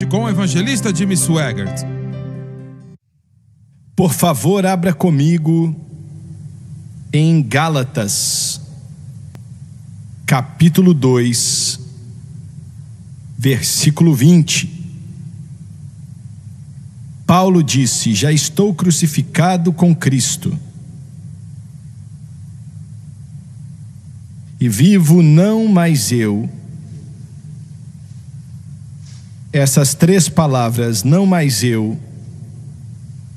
com o evangelista Jimmy Swaggart. Por favor, abra comigo em Gálatas, capítulo 2, versículo 20. Paulo disse: já estou crucificado com Cristo, e vivo não mais eu. Essas três palavras, não mais eu,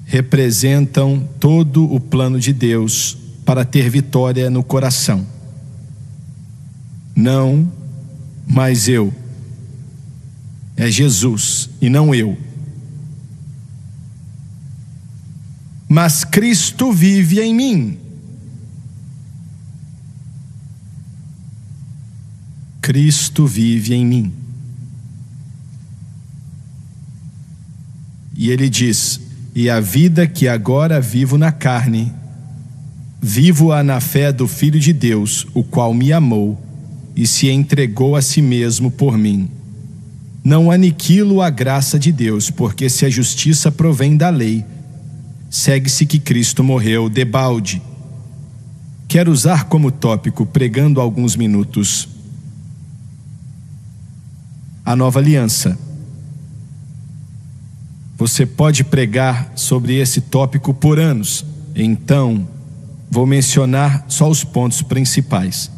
representam todo o plano de Deus para ter vitória no coração. Não mais eu. É Jesus e não eu. Mas Cristo vive em mim. Cristo vive em mim. E ele diz: e a vida que agora vivo na carne, vivo-a na fé do Filho de Deus, o qual me amou e se entregou a si mesmo por mim. Não aniquilo a graça de Deus, porque se a justiça provém da lei, segue-se que Cristo morreu debalde. Quero usar como tópico, pregando alguns minutos, a nova aliança. Você pode pregar sobre esse tópico por anos, então vou mencionar só os pontos principais.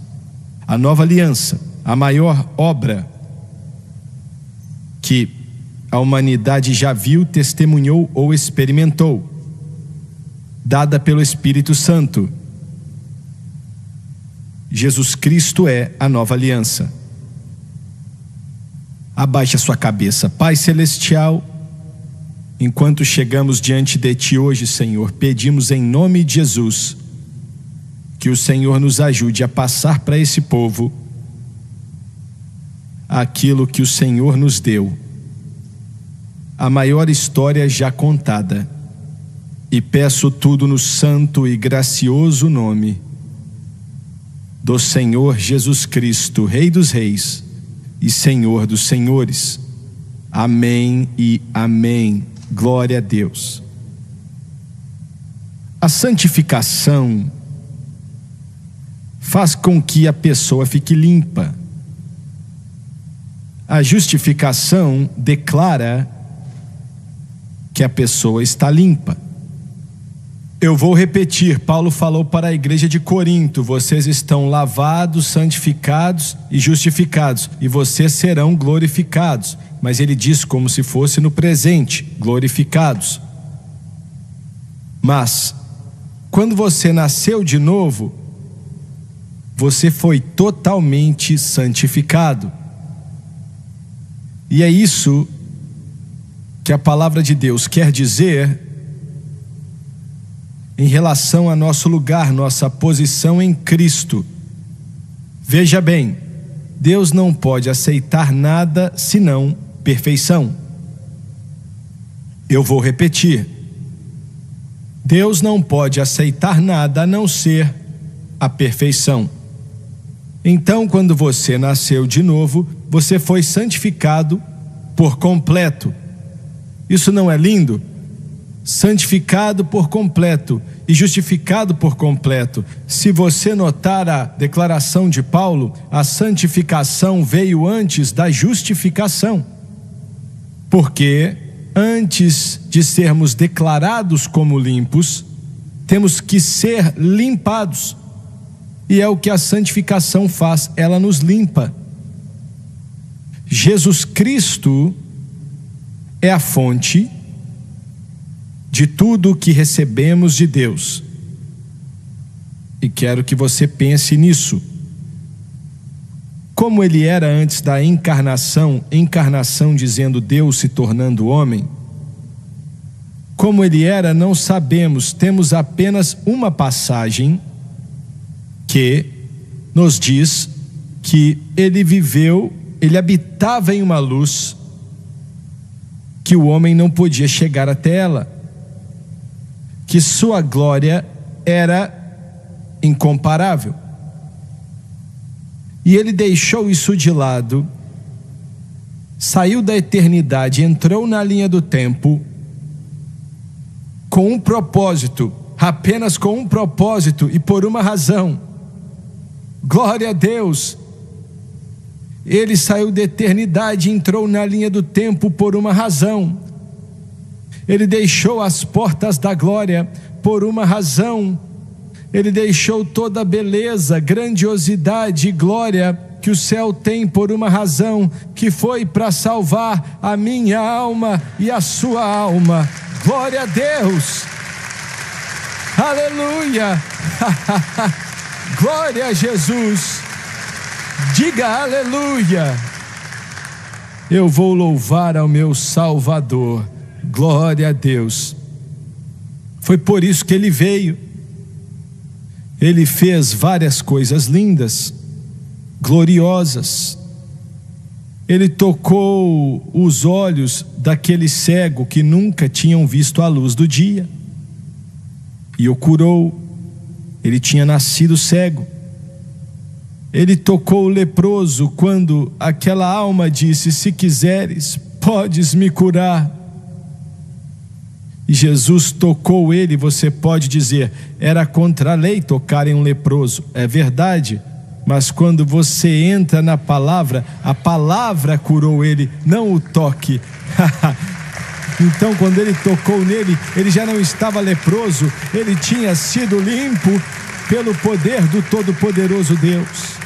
A nova aliança, a maior obra que a humanidade já viu, testemunhou ou experimentou, dada pelo Espírito Santo. Jesus Cristo é a nova aliança. Abaixe a sua cabeça. Pai Celestial, enquanto chegamos diante de Ti hoje, Senhor, pedimos em nome de Jesus que o Senhor nos ajude a passar para esse povo aquilo que o Senhor nos deu, a maior história já contada, e peço tudo no santo e gracioso nome do Senhor Jesus Cristo, Rei dos Reis e Senhor dos Senhores. Amém e amém. Glória a Deus. A santificação faz com que a pessoa fique limpa. A justificação declara que a pessoa está limpa. Eu vou repetir, Paulo falou para a igreja de Corinto: vocês estão lavados, santificados e justificados, e vocês serão glorificados. Mas ele diz como se fosse no presente, glorificados. Mas, quando você nasceu de novo, você foi totalmente santificado. E é isso que a palavra de Deus quer dizer em relação a nosso lugar, nossa posição em Cristo. Veja bem, Deus não pode aceitar nada senão perfeição. Eu vou repetir: Deus não pode aceitar nada a não ser a perfeição. Então, quando você nasceu de novo, você foi santificado por completo. Isso não é lindo? Santificado por completo e justificado por completo. Se você notar a declaração de Paulo, a santificação veio antes da justificação. Porque antes de sermos declarados como limpos, temos que ser limpados. E é o que a santificação faz, ela nos limpa. Jesus Cristo é a fonte de tudo o que recebemos de Deus. E quero que você pense nisso. Como ele era antes da encarnação, encarnação dizendo Deus se tornando homem, como ele era não sabemos, temos apenas uma passagem que nos diz que ele viveu, ele habitava em uma luz que o homem não podia chegar até ela, que sua glória era incomparável. E ele deixou isso de lado, saiu da eternidade, entrou na linha do tempo com um propósito, apenas com um propósito e por uma razão. Glória a Deus! Ele saiu da eternidade e entrou na linha do tempo por uma razão. Ele deixou as portas da glória por uma razão. Ele deixou toda a beleza, grandiosidade e glória que o céu tem por uma razão, que foi para salvar a minha alma e a sua alma. Glória a Deus! Aleluia! Glória a Jesus! Diga aleluia! Eu vou louvar ao meu Salvador. Glória a Deus! Foi por isso que ele veio. Ele fez várias coisas lindas, gloriosas. Ele tocou os olhos daquele cego que nunca tinham visto a luz do dia e o curou. Ele tinha nascido cego. Ele tocou o leproso quando aquela alma disse: se quiseres, podes me curar. E Jesus tocou ele. Você pode dizer, era contra a lei tocar em um leproso. É verdade, mas quando você entra na palavra, a palavra curou ele, não o toque. Então quando ele tocou nele, ele já não estava leproso, ele tinha sido limpo pelo poder do Todo-Poderoso Deus.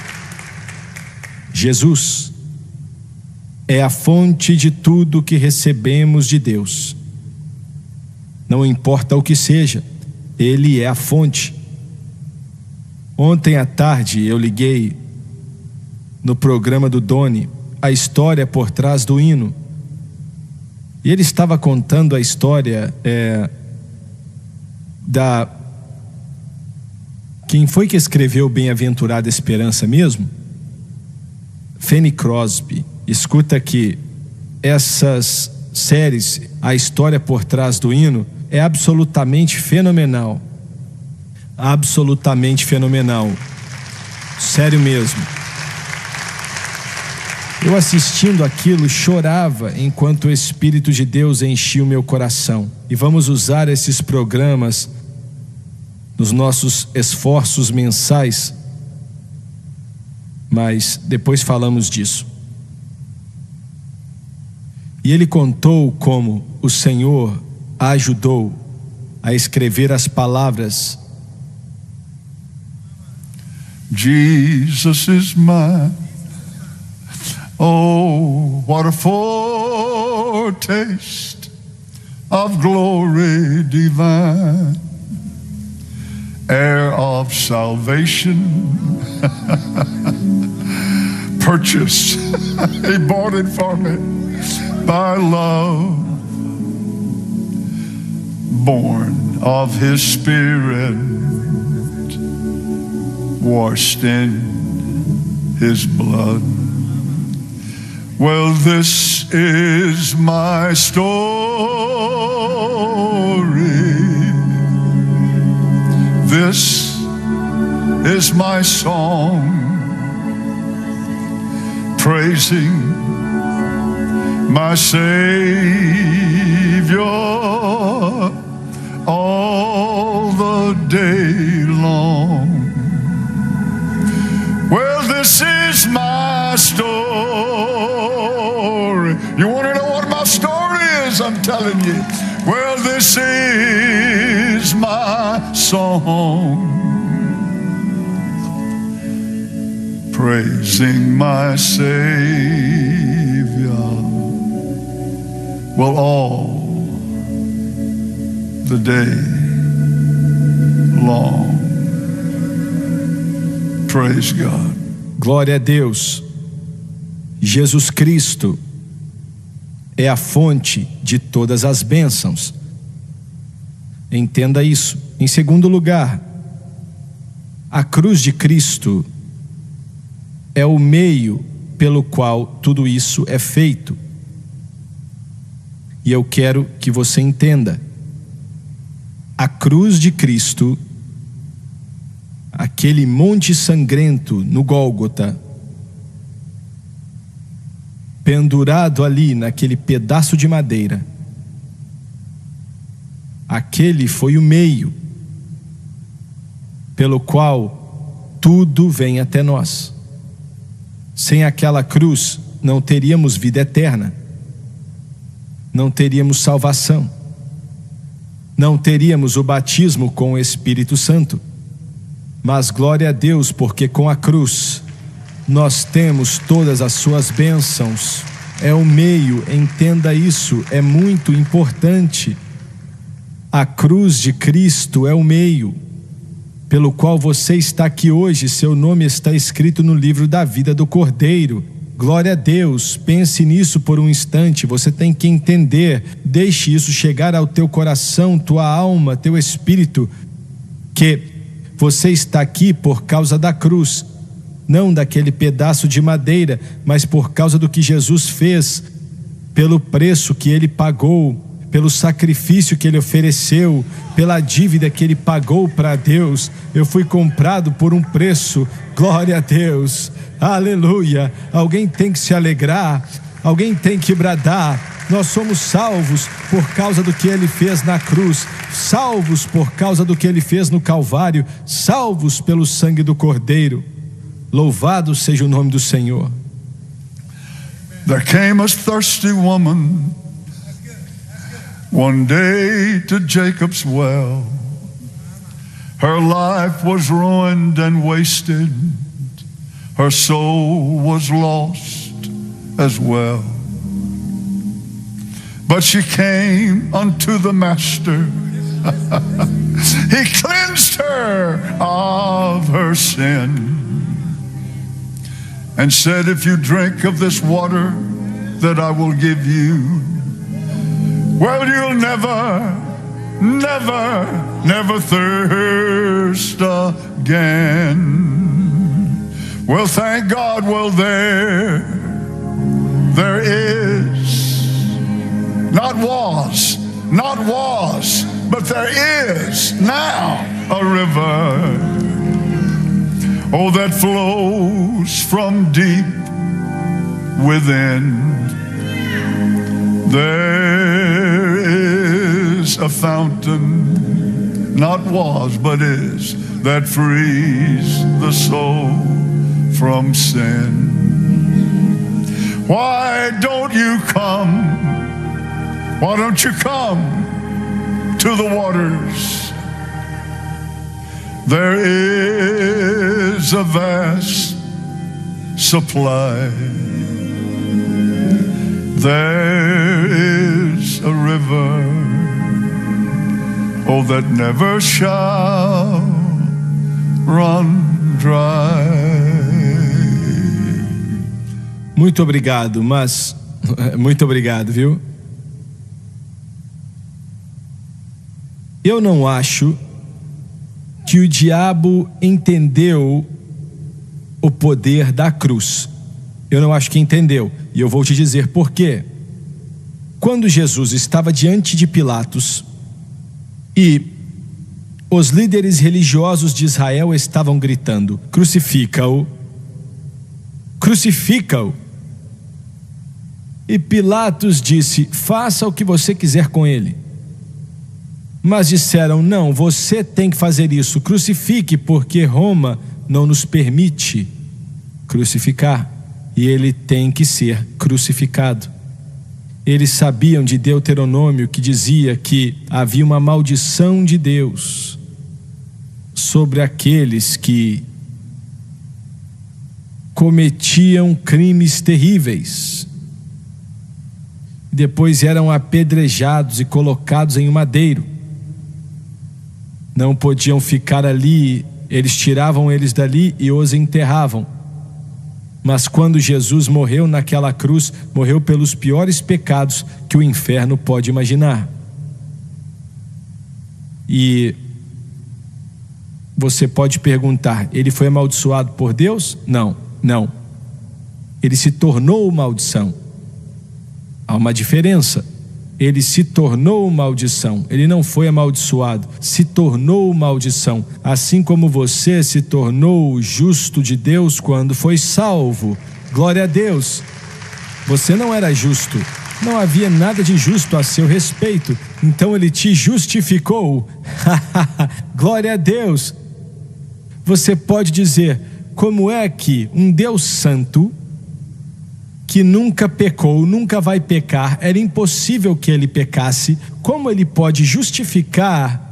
Jesus é a fonte de tudo que recebemos de Deus. Não importa o que seja, Ele é a fonte. Ontem à tarde eu liguei no programa do Doni a história por trás do hino. E ele estava contando a história Quem foi que escreveu Bem-aventurada Esperança mesmo? Fanny Crosby. Escuta aqui, essas séries, a história por trás do hino, é absolutamente fenomenal. Absolutamente fenomenal. Sério mesmo. Eu assistindo aquilo chorava enquanto o Espírito de Deus enchia o meu coração. E vamos usar esses programas nos nossos esforços mensais, mas depois falamos disso. E ele contou como o Senhor a ajudou a escrever as palavras: Jesus is mine. Oh, what a foretaste of glory divine, heir of salvation, purchased, he bought it for me by love, born of his Spirit, washed in his blood. Well, this is my story. This is my song, praising my Savior all the day long. Well, this is my story. You want to know what my story is? I'm telling you. Well, this is my song, praising my Savior. Well, all the day long. Praise God. Glória a Deus. Jesus Cristo é a fonte de todas as bênçãos. Entenda isso. Em segundo lugar, a cruz de Cristo é o meio pelo qual tudo isso é feito. E eu quero que você entenda. A cruz de Cristo, aquele monte sangrento no Gólgota, pendurado ali naquele pedaço de madeira, aquele foi o meio pelo qual tudo vem até nós. Sem aquela cruz, não teríamos vida eterna, não teríamos salvação, não teríamos o batismo com o Espírito Santo. Mas glória a Deus, porque com a cruz nós temos todas as suas bênçãos. É o meio, entenda isso, é muito importante. A cruz de Cristo é o meio pelo qual você está aqui hoje. Seu nome está escrito no livro da vida do Cordeiro. Glória a Deus, pense nisso por um instante. Você tem que entender, deixe isso chegar ao teu coração, tua alma, teu espírito, que você está aqui por causa da cruz, não daquele pedaço de madeira, mas por causa do que Jesus fez, pelo preço que ele pagou, pelo sacrifício que ele ofereceu, pela dívida que ele pagou para Deus. Eu fui comprado por um preço. Glória a Deus, aleluia. Alguém tem que se alegrar, alguém tem que bradar. Nós somos salvos por causa do que ele fez na cruz, salvos por causa do que ele fez no Calvário, salvos pelo sangue do Cordeiro. Louvado seja o nome do Senhor. There came a thirsty woman one day to Jacob's well. Her life was ruined and wasted. Her soul was lost as well. But she came unto the Master. He cleansed her of her sin and said, if you drink of this water that I will give you, well, you'll never, never, never thirst again. Well, thank God, well, there is, not was, but there is now a river, oh, that flows from deep within. There is a fountain, not was, but is, that frees the soul from sin. Why don't you come? Why don't you come to the waters? There is a vast supply. There is a river, oh, that never shall run dry. Muito obrigado, mas muito obrigado, viu? Eu não acho que o diabo entendeu o poder da cruz. Eu não acho que entendeu, e eu vou te dizer por quê. Quando Jesus estava diante de Pilatos e os líderes religiosos de Israel estavam gritando: crucifica-o, crucifica-o. E Pilatos disse: faça o que você quiser com ele. Mas disseram: não, você tem que fazer isso, crucifique, porque Roma não nos permite crucificar, e ele tem que ser crucificado. Eles sabiam de Deuteronômio, que dizia que havia uma maldição de Deus sobre aqueles que cometiam crimes terríveis, depois eram apedrejados e colocados em um madeiro. Não podiam ficar ali, eles tiravam eles dali e os enterravam. Mas quando Jesus morreu naquela cruz, morreu pelos piores pecados que o inferno pode imaginar. E você pode perguntar: ele foi amaldiçoado por Deus? Não, não. Ele se tornou maldição. Há uma diferença. Ele se tornou maldição. Ele não foi amaldiçoado, se tornou maldição. Assim como você se tornou o justo de Deus quando foi salvo. Glória a Deus. Você não era justo. Não havia nada de justo a seu respeito. Então ele te justificou. Glória a Deus. Você pode dizer: como é que um Deus santo, que nunca pecou, nunca vai pecar, era impossível que ele pecasse, como ele pode justificar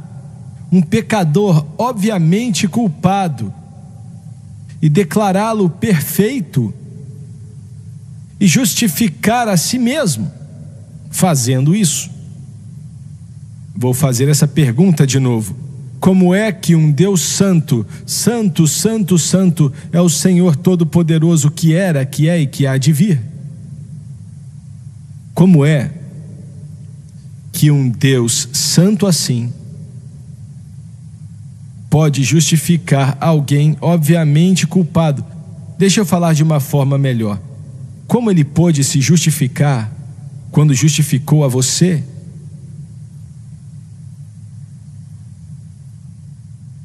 um pecador obviamente culpado e declará-lo perfeito e justificar a si mesmo fazendo isso? Vou fazer essa pergunta de novo. Como é que um Deus santo, santo, santo, santo, é o Senhor Todo-Poderoso que era, que é e que há de vir? Como é que um Deus santo assim pode justificar alguém obviamente culpado? Deixa eu falar de uma forma melhor. Como ele pôde se justificar quando justificou a você?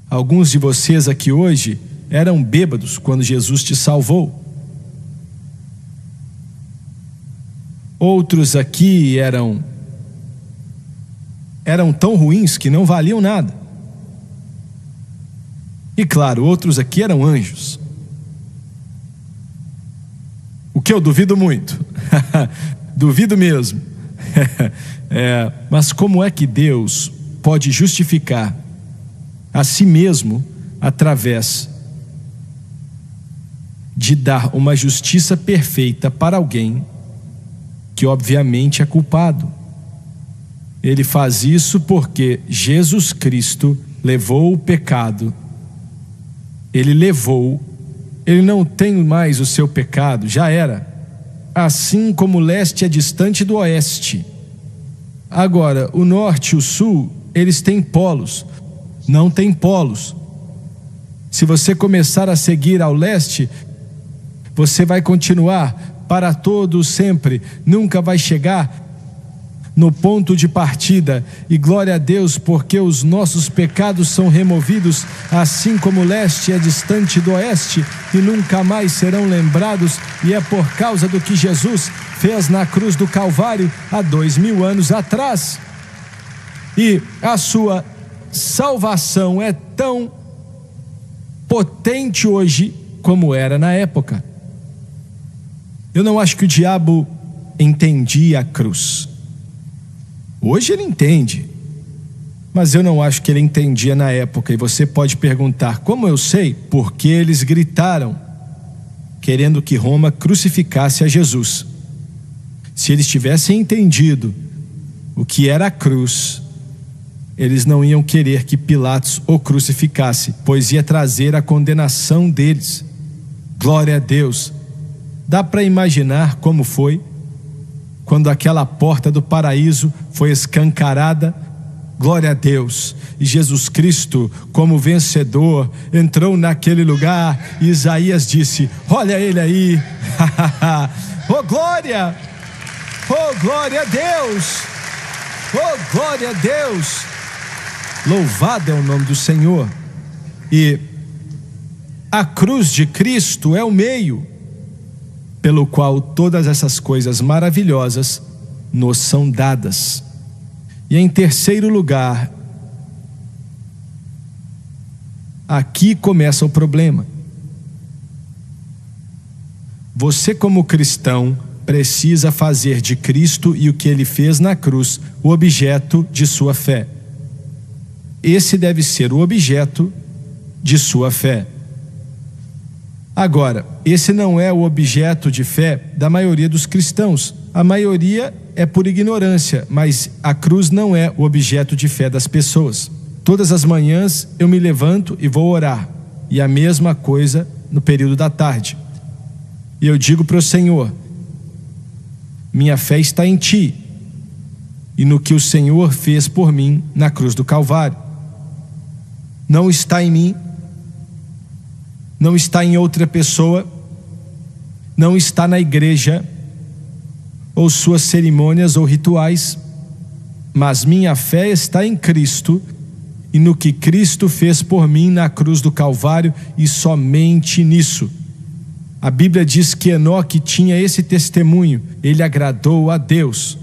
Alguns de vocês aqui hoje eram bêbados quando Jesus te salvou. Outros aqui eram tão ruins que não valiam nada. E claro, outros aqui eram anjos. O que eu duvido muito. Duvido mesmo. Mas como é que Deus pode justificar a si mesmo através de dar uma justiça perfeita para alguém que obviamente é culpado? Ele faz isso porque Jesus Cristo levou o pecado. Ele não tem mais o seu pecado, já era. Assim como o leste é distante do oeste. Agora, o norte e o sul, eles têm polos. Não tem polos. Se você começar a seguir ao leste, você vai continuar para todo sempre, nunca vai chegar no ponto de partida. E glória a Deus, porque os nossos pecados são removidos, assim como o leste é distante do oeste, e nunca mais serão lembrados. E é por causa do que Jesus fez na cruz do Calvário há 2000 anos atrás. E a sua salvação é tão potente hoje como era na época. Eu não acho que o diabo entendia a cruz. Hoje ele entende, mas eu não acho que ele entendia na época. E você pode perguntar: como eu sei? Porque eles gritaram, querendo que Roma crucificasse a Jesus. Se eles tivessem entendido o que era a cruz, eles não iam querer que Pilatos o crucificasse, pois ia trazer a condenação deles. Glória a Deus. Dá para imaginar como foi quando aquela porta do paraíso foi escancarada? Glória a Deus. E Jesus Cristo, como vencedor, entrou naquele lugar, e Isaías disse: olha ele aí. Oh glória! Oh glória a Deus! Oh glória a Deus! Louvado é o nome do Senhor. E a cruz de Cristo é o meio pelo qual todas essas coisas maravilhosas nos são dadas. E em terceiro lugar, aqui começa o problema. Você, como cristão, precisa fazer de Cristo e o que ele fez na cruz o objeto de sua fé. Esse deve ser o objeto de sua fé. Agora, esse não é o objeto de fé da maioria dos cristãos. A maioria é por ignorância, mas a cruz não é o objeto de fé das pessoas. Todas as manhãs eu me levanto e vou orar, e a mesma coisa no período da tarde. E eu digo para o Senhor: minha fé está em Ti e no que o Senhor fez por mim na cruz do Calvário. Não está em mim, não está em outra pessoa, não está na igreja ou suas cerimônias ou rituais, mas minha fé está em Cristo e no que Cristo fez por mim na cruz do Calvário, e somente nisso. A Bíblia diz que Enoque tinha esse testemunho: ele agradou a Deus.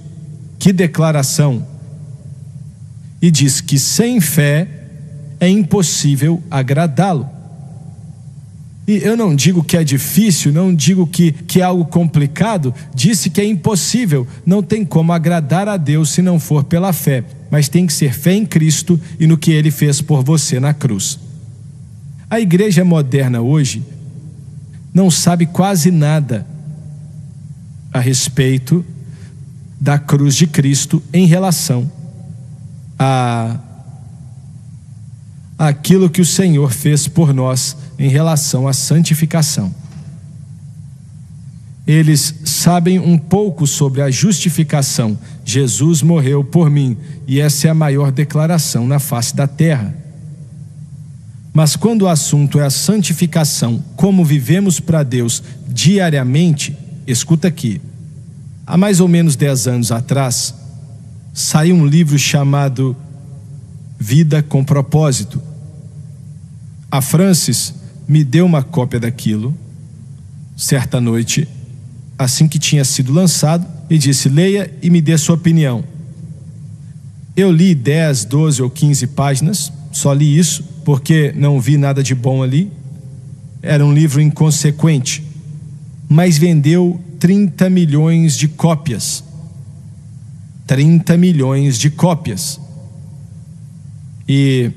Que declaração! E diz que sem fé é impossível agradá-lo. E eu não digo que é difícil, não digo que é algo complicado, disse que é impossível, não tem como agradar a Deus se não for pela fé, mas tem que ser fé em Cristo e no que Ele fez por você na cruz. A igreja moderna hoje não sabe quase nada a respeito da cruz de Cristo em relação aquilo que o Senhor fez por nós em relação à santificação. Eles sabem um pouco sobre a justificação. Jesus morreu por mim, e essa é a maior declaração na face da terra. Mas quando o assunto é a santificação, como vivemos para Deus diariamente, escuta aqui. Há mais ou menos 10 anos atrás, saiu um livro chamado Vida com Propósito. A Francis me deu uma cópia daquilo, certa noite, assim que tinha sido lançado, e disse: leia e me dê sua opinião. Eu li 10, 12 ou 15 páginas, só li isso, porque não vi nada de bom ali. Era um livro inconsequente, mas vendeu 30 milhões de cópias. 30 milhões de cópias. E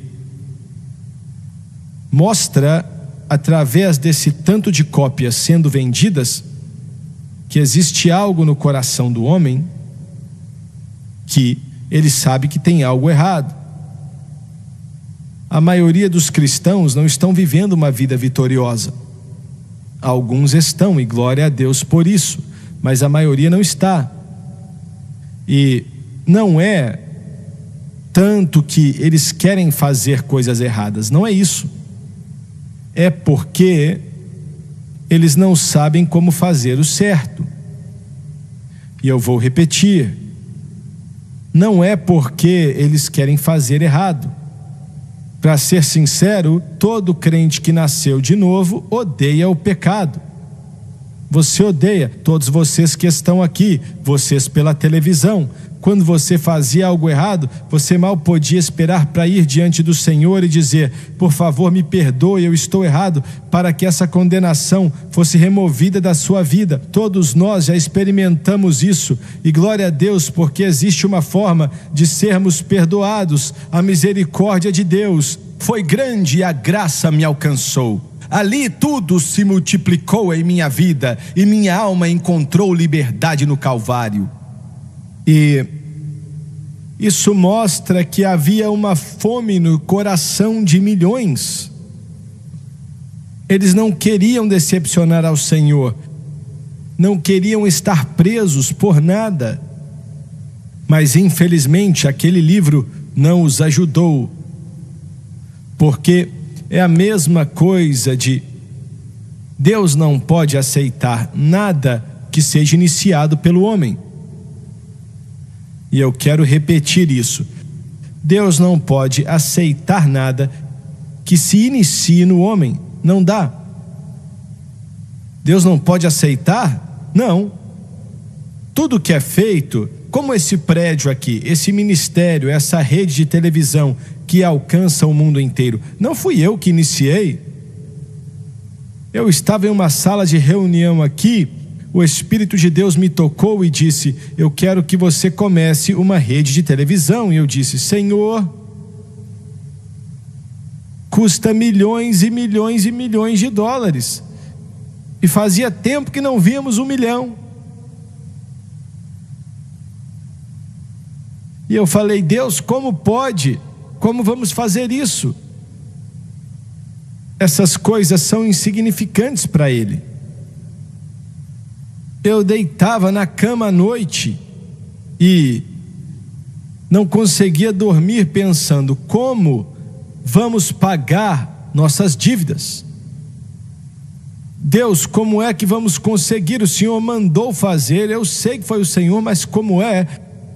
mostra, através desse tanto de cópias sendo vendidas, que existe algo no coração do homem que ele sabe que tem algo errado. A maioria dos cristãos não estão vivendo uma vida vitoriosa. Alguns estão, e glória a Deus por isso, mas a maioria não está. E não é tanto que eles querem fazer coisas erradas, não é isso. É porque eles não sabem como fazer o certo. E eu vou repetir: não é porque eles querem fazer errado. Para ser sincero, todo crente que nasceu de novo odeia o pecado. Você odeia, todos vocês que estão aqui, vocês pela televisão. Quando você fazia algo errado, você mal podia esperar para ir diante do Senhor e dizer: por favor, me perdoe, eu estou errado, para que essa condenação fosse removida da sua vida. Todos nós já experimentamos isso, e glória a Deus, porque existe uma forma de sermos perdoados. A misericórdia de Deus foi grande e a graça me alcançou. Ali tudo se multiplicou em minha vida, e minha alma encontrou liberdade no Calvário. E isso mostra que havia uma fome no coração de milhões. Eles não queriam decepcionar ao Senhor, não queriam estar presos por nada, mas infelizmente aquele livro não os ajudou, porque é a mesma coisa de Deus não pode aceitar nada que seja iniciado pelo homem. E eu quero repetir isso: Deus não pode aceitar nada que se inicie no homem. Não dá. Deus não pode aceitar? Não. Tudo que é feito, como esse prédio aqui, esse ministério, essa rede de televisão que alcança o mundo inteiro, não fui eu que iniciei. Eu estava em uma sala de reunião aqui, o Espírito de Deus me tocou e disse: eu quero que você comece uma rede de televisão. E eu disse: Senhor, custa milhões e milhões e milhões de dólares, e fazia tempo que não víamos 1 milhão. E eu falei: Deus, como pode? Como vamos fazer isso? Essas coisas são insignificantes para Ele. Eu deitava na cama à noite e não conseguia dormir pensando: como vamos pagar nossas dívidas? Deus, como é que vamos conseguir? O Senhor mandou fazer, eu sei que foi o Senhor, mas como é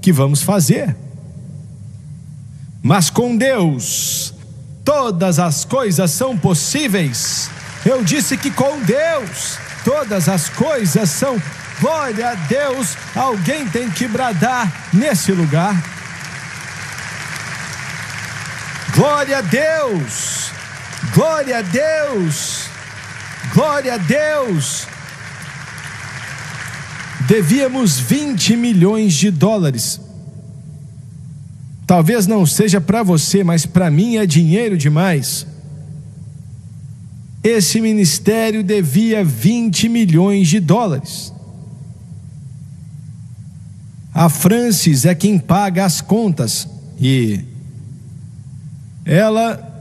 que vamos fazer? Mas com Deus todas as coisas são possíveis. Eu disse que com Deus todas as coisas são. Glória a Deus. Alguém tem que bradar nesse lugar. Glória a Deus. Glória a Deus. Glória a Deus. Devíamos 20 milhões de dólares. Talvez não seja para você, mas para mim é dinheiro demais. Esse ministério devia 20 milhões de dólares. A Francis é quem paga as contas e ela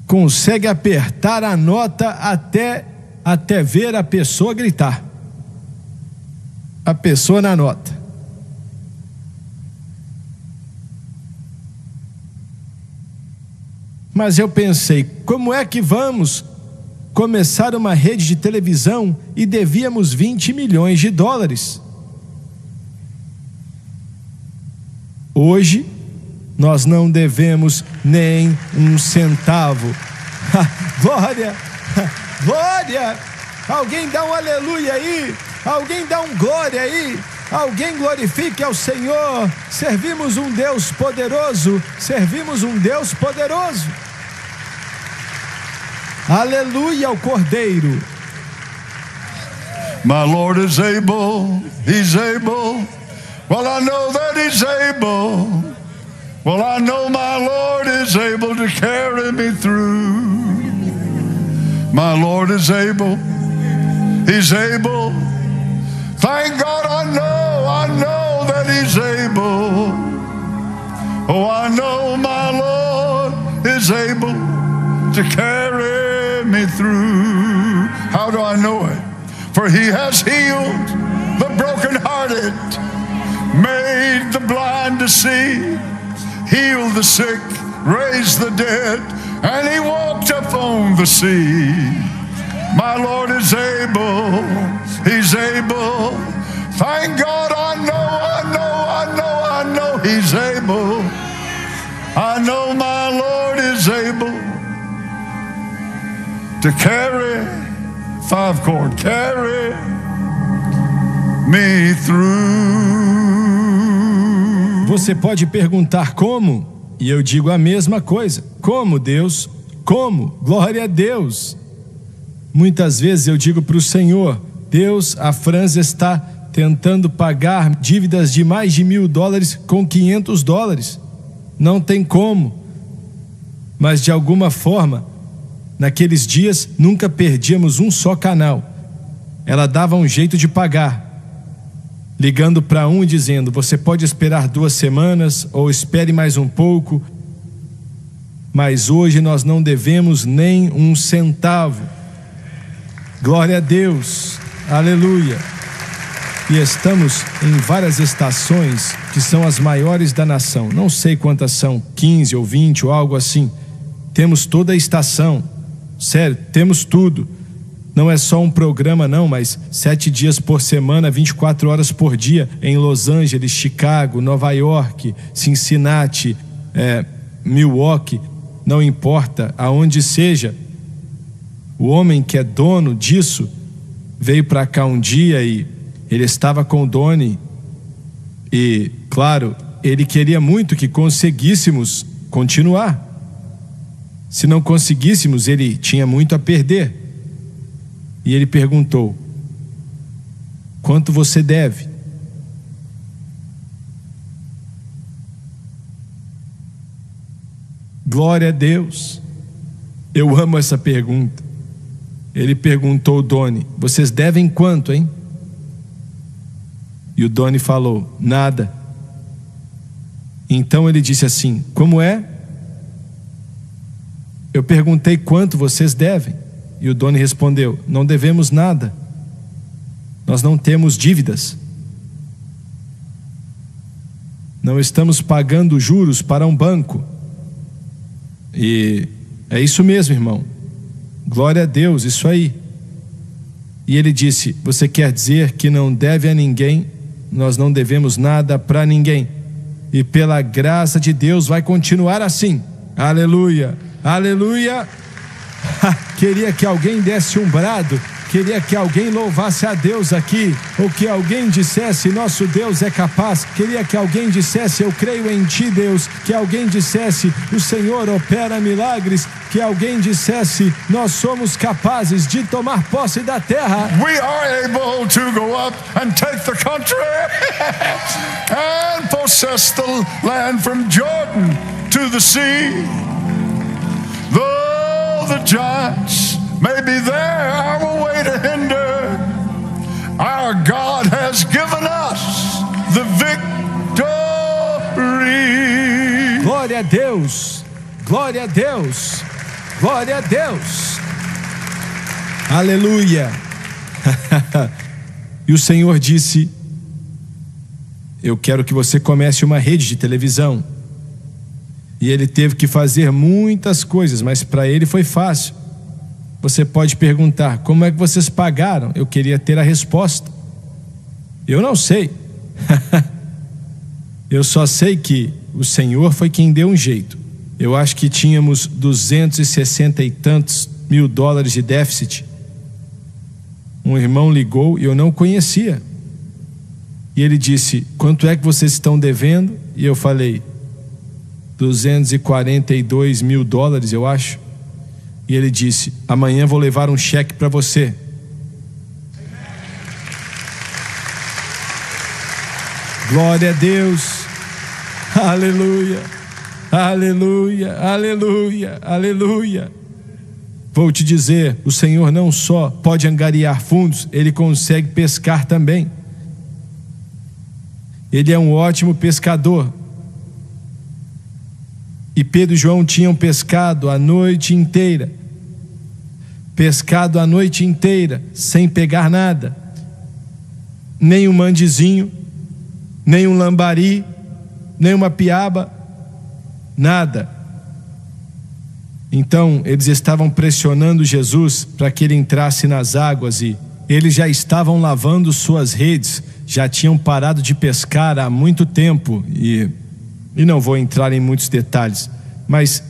consegue apertar a nota até ver a pessoa gritar. A pessoa na nota. Mas eu pensei, como é que vamos começar uma rede de televisão e devíamos 20 milhões de dólares? Hoje, nós não devemos nem um centavo. Glória! Glória! Alguém dá um aleluia aí, alguém dá um glória aí, alguém glorifique ao Senhor. Servimos um Deus poderoso, servimos um Deus poderoso. Aleluia ao Cordeiro. My Lord is able, He's able. Well, I know that He's able. Well, I know my Lord is able to carry me through. My Lord is able, He's able. Thank God I know that He's able. Oh, I know my Lord is able to carry me through. How do I know it? For He has healed the brokenhearted, made the blind to see, healed the sick, raised the dead, and He walked upon the sea. My Lord is able, He's able. Thank God I know He's able. I know my Lord is able to carry, 5-chord, carry me through. Você pode perguntar como? E eu digo a mesma coisa. Como, Deus? Como? Glória a Deus. Muitas vezes eu digo para o Senhor, Deus, a Franz está tentando pagar dívidas de mais de $1.000 com $500. Não tem como. Mas de alguma forma, naqueles dias, nunca perdíamos um só canal. Ela dava um jeito de pagar, ligando para um e dizendo, você pode esperar 2 semanas ou espere mais um pouco, mas hoje nós não devemos nem um centavo. Glória a Deus, aleluia. E estamos em várias estações que são as maiores da nação. Não sei quantas são, 15 ou 20 ou algo assim. Temos toda a estação, sério, temos tudo. Não é só um programa não, mas 7 dias por semana, 24 horas por dia, em Los Angeles, Chicago, Nova York, Cincinnati, Milwaukee, não importa aonde seja. O homem que é dono disso veio para cá um dia e ele estava com o Donnie e, claro, ele queria muito que conseguíssemos continuar. Se não conseguíssemos, ele tinha muito a perder. E ele perguntou, quanto você deve? Glória a Deus. Eu amo essa pergunta. Ele perguntou ao Donnie, vocês devem quanto, hein? E o Donnie falou, nada. Então ele disse assim, como é? Eu perguntei quanto vocês devem. E o Donnie respondeu, não devemos nada. Nós não temos dívidas. Não estamos pagando juros para um banco. E é isso mesmo, irmão. Glória a Deus, isso aí. E ele disse, você quer dizer que não deve a ninguém? Nós não devemos nada para ninguém. E pela graça de Deus vai continuar assim. Aleluia, aleluia, Queria que alguém desse um brado. Queria que alguém louvasse a Deus aqui, ou que alguém dissesse, nosso Deus é capaz. Queria que alguém dissesse, eu creio em ti, Deus. Que alguém dissesse, o Senhor opera milagres. Que alguém dissesse, nós somos capazes de tomar posse da terra. We are able to go up and take the country and possess the land from Jordan to the sea. Though the giants may be there, our way to hinder, our God has given us the victory. Glória a Deus, glória a Deus, glória a Deus. Aleluia. E o Senhor disse, eu quero que você comece uma rede de televisão. E ele teve que fazer muitas coisas, mas para ele foi fácil. Você pode perguntar, como é que vocês pagaram? Eu queria ter a resposta. Eu não sei. Eu só sei que o Senhor foi quem deu um jeito. Eu acho que tínhamos 260 e tantos mil dólares de déficit. Um irmão ligou e eu não conhecia. E ele disse, quanto é que vocês estão devendo? E eu falei, 242 mil dólares, eu acho. E ele disse, amanhã vou levar um cheque para você. Glória a Deus. Aleluia, aleluia, aleluia, aleluia. Vou te dizer, o Senhor não só pode angariar fundos, Ele consegue pescar também. Ele é um ótimo pescador. E Pedro e João tinham pescado a noite inteira. Pescado a noite inteira, sem pegar nada. Nem um mandezinho, nem um lambari, nem uma piaba, nada. Então eles estavam pressionando Jesus para que ele entrasse nas águas e eles já estavam lavando suas redes, já tinham parado de pescar há muito tempo e não vou entrar em muitos detalhes, mas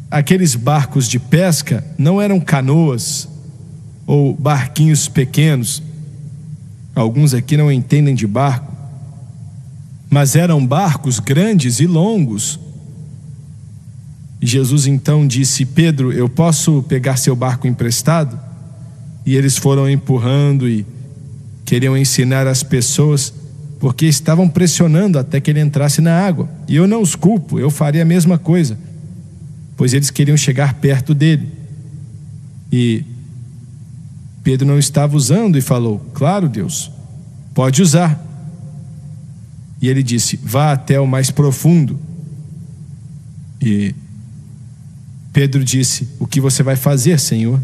aqueles barcos de pesca não eram canoas ou barquinhos pequenos. Alguns aqui não entendem de barco, mas eram barcos grandes e longos. E Jesus então disse, Pedro, eu posso pegar seu barco emprestado? E eles foram empurrando e queriam ensinar as pessoas, porque estavam pressionando até que ele entrasse na água. E eu não os culpo, eu faria a mesma coisa, pois eles queriam chegar perto dele. E Pedro não estava usando e falou, claro, Deus, pode usar. E ele disse, vá até o mais profundo. E Pedro disse, o que você vai fazer, Senhor?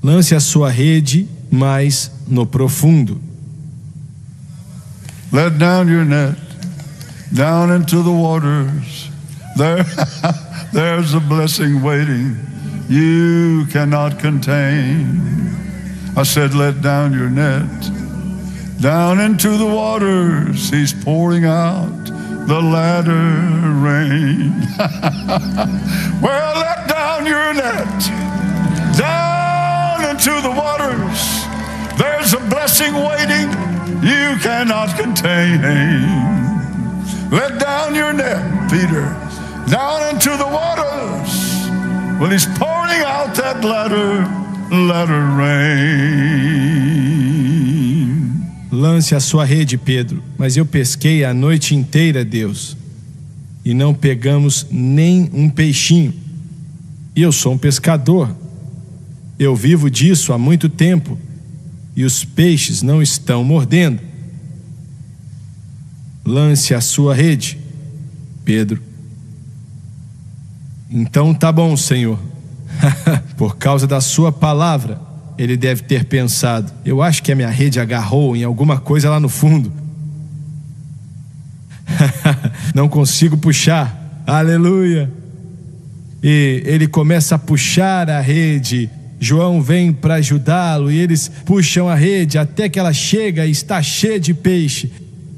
Lance a sua rede mais no profundo. Let down your net, down into the waters. There's a blessing waiting you cannot contain. I said, let down your net, down into the waters. He's pouring out the latter rain. Well, let down your net, down into the waters. There's a blessing waiting you cannot contain. Let down your net, Peter, down into the waters. Well, he's pouring out that latter rain. Lance a sua rede, Pedro, mas eu pesquei a noite inteira, Deus, e não pegamos nem um peixinho. E eu sou um pescador. Eu vivo disso há muito tempo. E os peixes não estão mordendo. Lance a sua rede, Pedro. Então tá bom, Senhor. Por causa da sua palavra, ele deve ter pensado, eu acho que a minha rede agarrou em alguma coisa lá no fundo. Não consigo puxar. Aleluia. E ele começa a puxar a rede. João vem para ajudá-lo e eles puxam a rede até que ela chega e está cheia de peixe.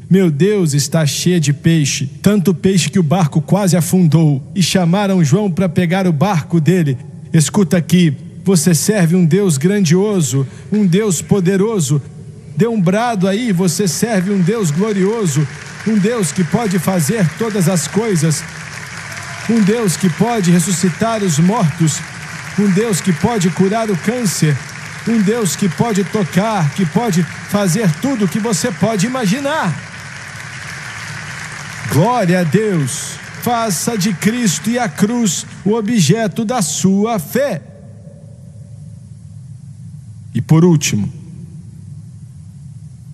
Meu Deus, está cheia de peixe, tanto peixe que o barco quase afundou. E chamaram João para pegar o barco dele. Escuta aqui, você serve um Deus grandioso, um Deus poderoso. Dê um brado aí, você serve um Deus glorioso, um Deus que pode fazer todas as coisas, um Deus que pode ressuscitar os mortos, um Deus que pode curar o câncer, um Deus que pode tocar, que pode fazer tudo o que você pode imaginar. Glória a Deus. Faça de Cristo e a cruz o objeto da sua fé. E por último,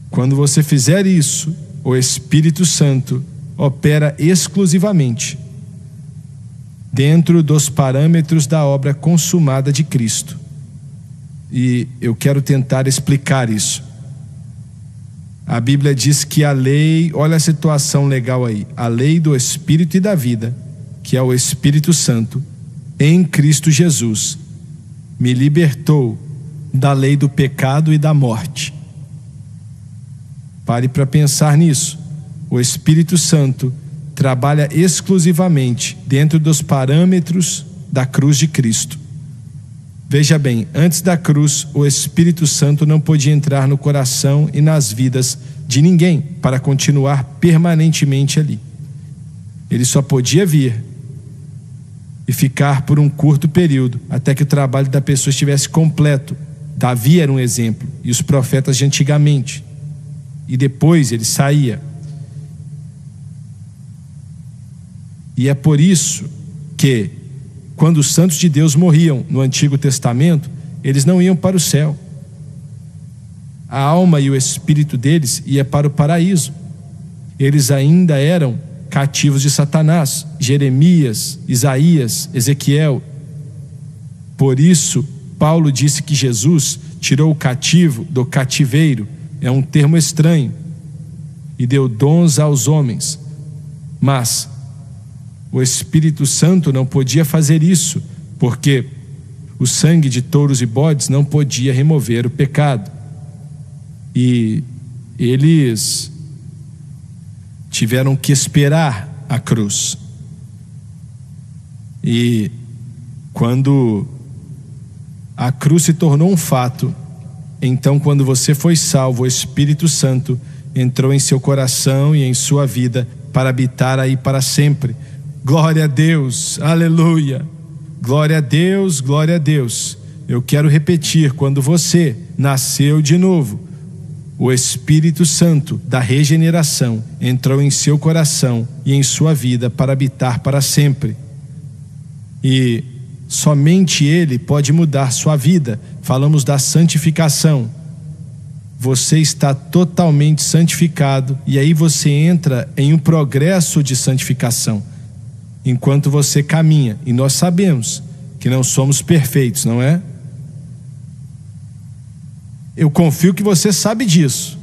quando você fizer isso, o Espírito Santo opera exclusivamente dentro dos parâmetros da obra consumada de Cristo. E eu quero tentar explicar isso. A Bíblia diz que a lei, olha a situação legal aí, a lei do Espírito e da vida, que é o Espírito Santo, em Cristo Jesus, me libertou da lei do pecado e da morte. Pare para pensar nisso. O Espírito Santo trabalha exclusivamente dentro dos parâmetros da cruz de Cristo. Veja bem, antes da cruz, o Espírito Santo não podia entrar no coração e nas vidas de ninguém para continuar permanentemente ali. Ele só podia vir e ficar por um curto período, até que o trabalho da pessoa estivesse completo. Davi era um exemplo, e os profetas de antigamente. E depois ele saía. E é por isso que, quando os santos de Deus morriam no Antigo Testamento, eles não iam para o céu. A alma e o espírito deles ia para o paraíso. Eles ainda eram cativos de Satanás. Jeremias, Isaías, Ezequiel. Por isso, Paulo disse que Jesus tirou o cativo do cativeiro. É um termo estranho. E deu dons aos homens. Mas o Espírito Santo não podia fazer isso, porque o sangue de touros e bodes não podia remover o pecado. E eles tiveram que esperar a cruz. E quando a cruz se tornou um fato, então quando você foi salvo, o Espírito Santo entrou em seu coração e em sua vida para habitar aí para sempre. Glória a Deus, aleluia, glória a Deus, glória a Deus. Eu quero repetir, quando você nasceu de novo, o Espírito Santo da regeneração entrou em seu coração e em sua vida para habitar para sempre. E somente Ele pode mudar sua vida. Falamos da santificação. Você está totalmente santificado e aí você entra em um progresso de santificação. Enquanto você caminha, e nós sabemos que não somos perfeitos, não é? Eu confio que você sabe disso.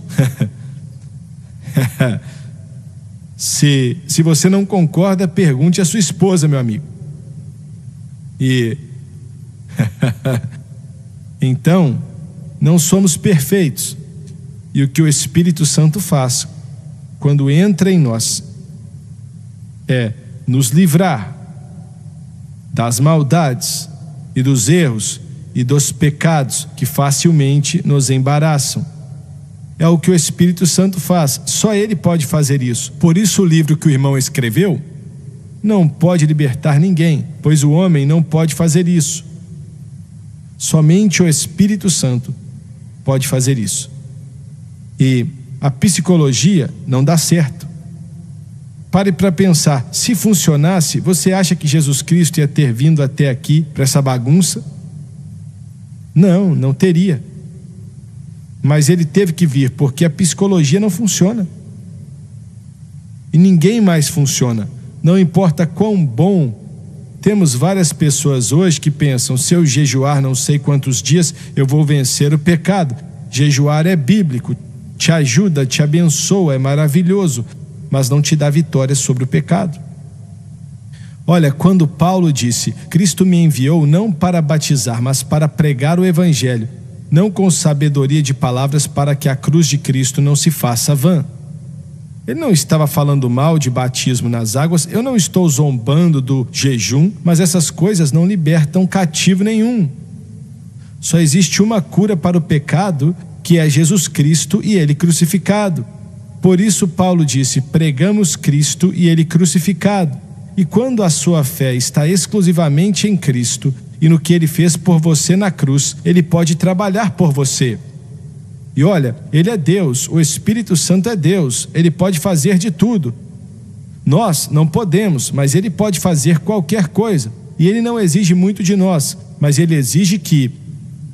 Se você não concorda, pergunte à sua esposa, meu amigo. E então, não somos perfeitos. E o que o Espírito Santo faz quando entra em nós é nos livrar das maldades e dos erros e dos pecados que facilmente nos embaraçam. É o que o Espírito Santo faz, só Ele pode fazer isso. Por isso o livro que o irmão escreveu não pode libertar ninguém, pois o homem não pode fazer isso. Somente o Espírito Santo pode fazer isso. E a psicologia não dá certo. Pare para pensar, se funcionasse, você acha que Jesus Cristo ia ter vindo até aqui para essa bagunça? Não, não teria. Mas Ele teve que vir porque a psicologia não funciona. E ninguém mais funciona. Não importa quão bom. Temos várias pessoas hoje que pensam, se eu jejuar não sei quantos dias, eu vou vencer o pecado. Jejuar é bíblico, te ajuda, te abençoa, é maravilhoso, mas não te dá vitória sobre o pecado. Olha, quando Paulo disse, Cristo me enviou não para batizar, mas para pregar o Evangelho, não com sabedoria de palavras, para que a cruz de Cristo não se faça vã. Ele não estava falando mal de batismo nas águas. Eu não estou zombando do jejum, mas essas coisas não libertam cativo nenhum. Só existe uma cura para o pecado, que é Jesus Cristo e Ele crucificado. Por isso Paulo disse: pregamos Cristo e Ele crucificado. E quando a sua fé está exclusivamente em Cristo e no que Ele fez por você na cruz, Ele pode trabalhar por você. E olha, Ele é Deus, o Espírito Santo é Deus, Ele pode fazer de tudo. Nós não podemos, mas Ele pode fazer qualquer coisa. E Ele não exige muito de nós, mas Ele exige que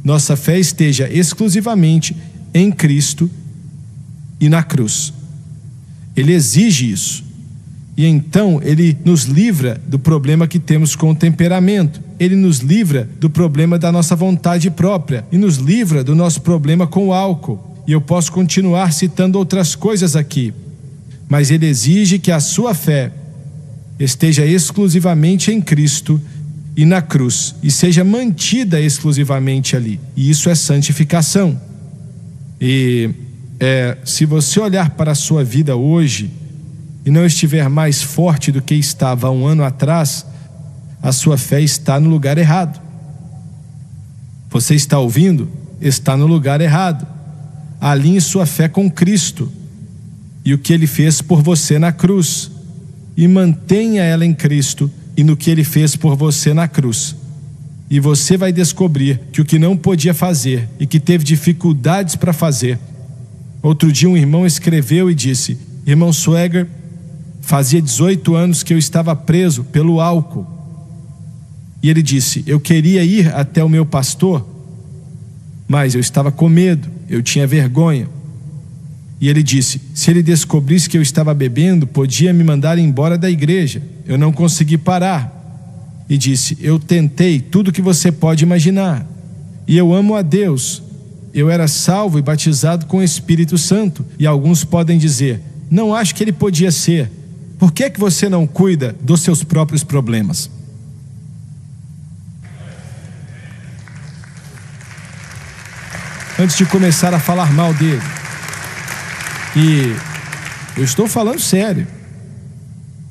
nossa fé esteja exclusivamente em Cristo e na cruz. Ele exige isso. E então Ele nos livra do problema que temos com o temperamento. Ele nos livra do problema da nossa vontade própria e nos livra do nosso problema com o álcool. E eu posso continuar citando outras coisas aqui. Mas Ele exige que a sua fé esteja exclusivamente em Cristo e na cruz, e seja mantida exclusivamente ali. E isso é santificação. E se você olhar para a sua vida hoje e não estiver mais forte do que estava há um ano atrás, a sua fé está no lugar errado. Você está ouvindo? Está no lugar errado. Alinhe sua fé com Cristo e o que Ele fez por você na cruz, e mantenha ela em Cristo e no que Ele fez por você na cruz. E você vai descobrir que o que não podia fazer e que teve dificuldades para fazer. Outro dia um irmão escreveu e disse: irmão Sweger, fazia 18 anos que eu estava preso pelo álcool. E ele disse: eu queria ir até o meu pastor, mas eu estava com medo, eu tinha vergonha. E ele disse: se ele descobrisse que eu estava bebendo, podia me mandar embora da igreja. Eu não consegui parar. E disse: eu tentei tudo que você pode imaginar, e eu amo a Deus. Eu era salvo e batizado com o Espírito Santo. E alguns podem dizer: não acho que ele podia ser. Por que você não cuida dos seus próprios problemas? Antes de começar a falar mal dele, e eu estou falando sério,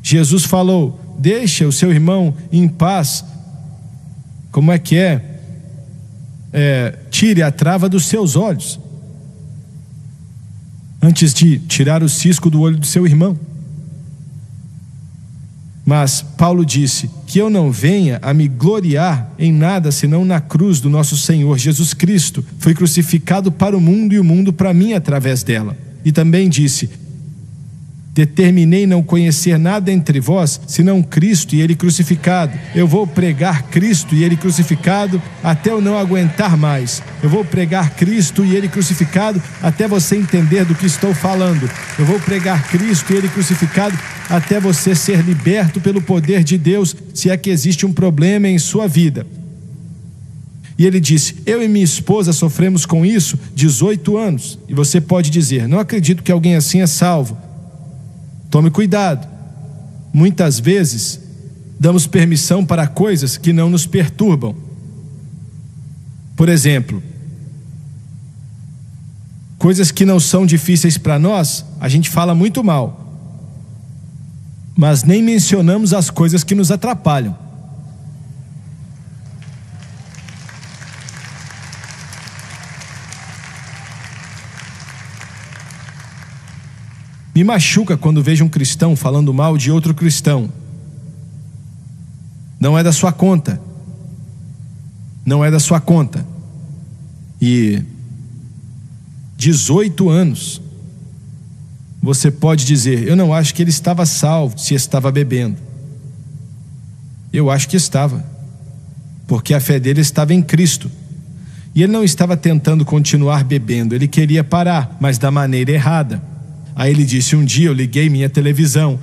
Jesus falou: deixa o seu irmão em paz. Como é que é? Tire a trava dos seus olhos, antes de tirar o cisco do olho do seu irmão. Mas Paulo disse que eu não venha a me gloriar em nada senão na cruz do nosso Senhor Jesus Cristo. Foi crucificado para o mundo e o mundo para mim através dela. E também disse: determinei não conhecer nada entre vós, senão Cristo e Ele crucificado. Eu vou pregar Cristo e Ele crucificado até eu não aguentar mais. Eu vou pregar Cristo e Ele crucificado até você entender do que estou falando. Eu vou pregar Cristo e Ele crucificado até você ser liberto pelo poder de Deus, se é que existe um problema em sua vida. E ele disse: eu e minha esposa sofremos com isso 18 anos. E você pode dizer: não acredito que alguém assim é salvo. Tome cuidado. Muitas vezes damos permissão para coisas que não nos perturbam. Por exemplo, coisas que não são difíceis para nós, a gente fala muito mal, mas nem mencionamos as coisas que nos atrapalham. Me machuca quando vejo um cristão falando mal de outro cristão. Não é da sua conta. Não é da sua conta. E 18 anos. Você pode dizer: eu não acho que ele estava salvo se estava bebendo. Eu acho que estava, porque a fé dele estava em Cristo. E ele não estava tentando continuar bebendo, ele queria parar, mas da maneira errada. Aí ele disse: um dia eu liguei minha televisão.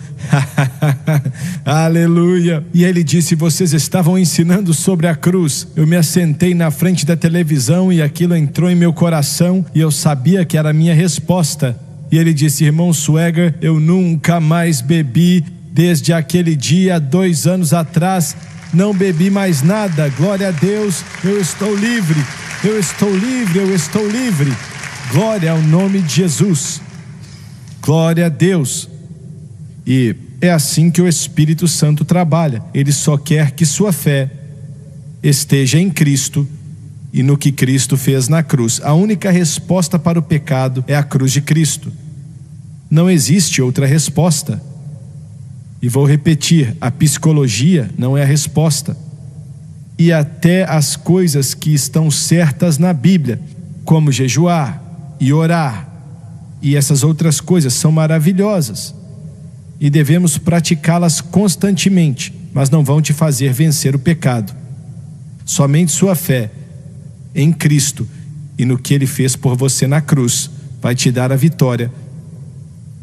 Aleluia. E ele disse: vocês estavam ensinando sobre a cruz. Eu me assentei na frente da televisão e aquilo entrou em meu coração e eu sabia que era a minha resposta. E ele disse: irmão Sweger, eu nunca mais bebi desde aquele dia, 2 anos atrás. Não bebi mais nada. Glória a Deus, eu estou livre. Eu estou livre, eu estou livre. Glória ao nome de Jesus. Glória a Deus! E é assim que o Espírito Santo trabalha. Ele só quer que sua fé esteja em Cristo e no que Cristo fez na cruz. A única resposta para o pecado é a cruz de Cristo. Não existe outra resposta. E vou repetir, a psicologia não é a resposta. E até as coisas que estão certas na Bíblia, como jejuar e orar, e essas outras coisas são maravilhosas. E devemos praticá-las constantemente, mas não vão te fazer vencer o pecado. Somente sua fé em Cristo e no que Ele fez por você na cruz vai te dar a vitória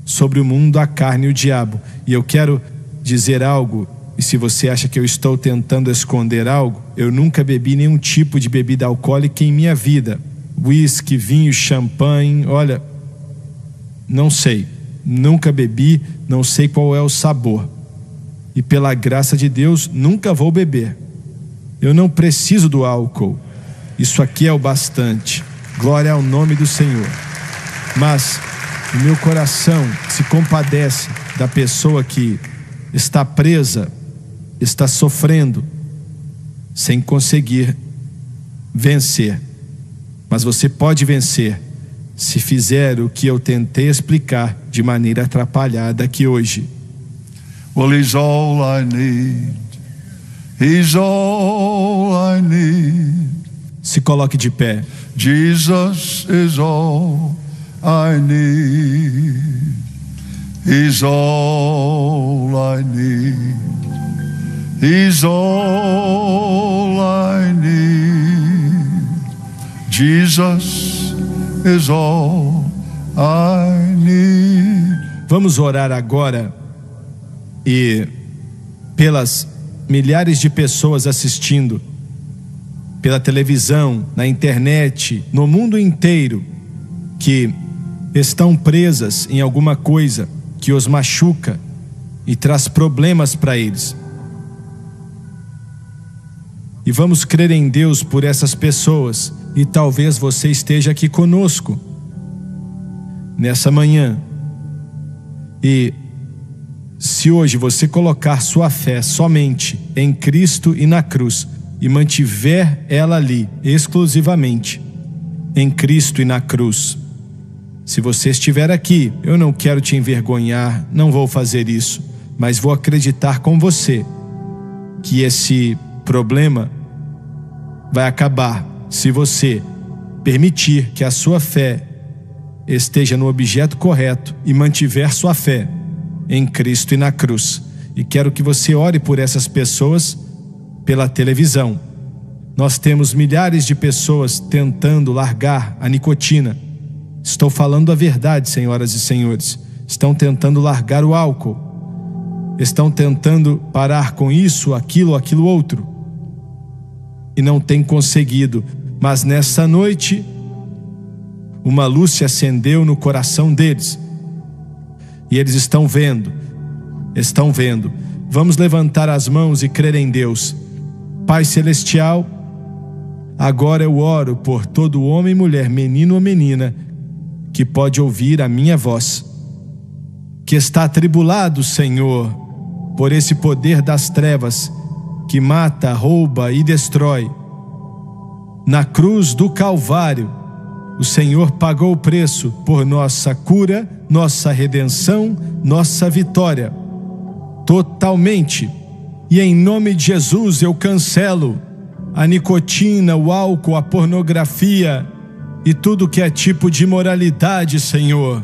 sobre o mundo, a carne e o diabo. E eu quero dizer algo, e se você acha que eu estou tentando esconder algo, eu nunca bebi nenhum tipo de bebida alcoólica em minha vida. Whisky, vinho, champanhe, olha, não sei, nunca bebi, não sei qual é o sabor. E pela graça de Deus, nunca vou beber. Eu não preciso do álcool. Isso aqui é o bastante. Glória ao nome do Senhor. Mas o meu coração se compadece da pessoa que está presa, está sofrendo, sem conseguir vencer. Mas você pode vencer se fizer o que eu tentei explicar de maneira atrapalhada aqui hoje. Well, He's all I need. He's all I need. Se coloque de pé. Jesus is all I need. He's all I need. He's all I need. Jesus is all I need. Vamos orar agora e pelas milhares de pessoas assistindo pela televisão, na internet, no mundo inteiro, que estão presas em alguma coisa que os machuca e traz problemas para eles. E vamos crer em Deus por essas pessoas. E talvez você esteja aqui conosco nessa manhã. E se hoje você colocar sua fé somente em Cristo e na cruz, e mantiver ela ali, exclusivamente, em Cristo e na cruz. Se você estiver aqui, eu não quero te envergonhar, não vou fazer isso, mas vou acreditar com você que esse problema vai acabar se você permitir que a sua fé esteja no objeto correto e mantiver sua fé em Cristo e na cruz. E quero que você ore por essas pessoas pela televisão. Nós temos milhares de pessoas tentando largar a nicotina. Estou falando a verdade, senhoras e senhores. Estão tentando largar o álcool. Estão tentando parar com isso, aquilo outro. E não têm conseguido. Mas nessa noite, uma luz se acendeu no coração deles. E eles estão vendo. Vamos levantar as mãos e crer em Deus. Pai Celestial, agora eu oro por todo homem e mulher, menino ou menina, que pode ouvir a minha voz, que está atribulado, Senhor, por esse poder das trevas, que mata, rouba e destrói. Na cruz do Calvário, o Senhor pagou o preço por nossa cura, nossa redenção, nossa vitória, totalmente. E em nome de Jesus eu cancelo a nicotina, o álcool, a pornografia e tudo que é tipo de imoralidade, Senhor.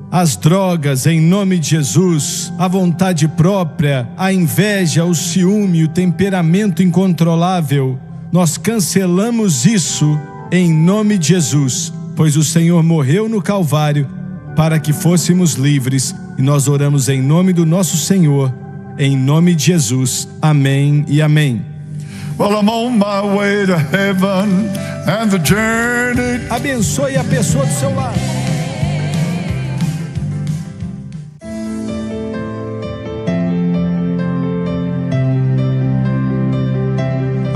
As drogas, em nome de Jesus, a vontade própria, a inveja, o ciúme, o temperamento incontrolável. Nós cancelamos isso em nome de Jesus, pois o Senhor morreu no Calvário para que fôssemos livres. E nós oramos em nome do nosso Senhor, em nome de Jesus. Amém e amém. Well, I'm on my way to heaven and the journey. Abençoe a pessoa do seu lado.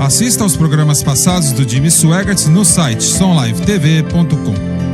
Assista aos programas passados do Jimmy Swaggart no site sonlivetv.com.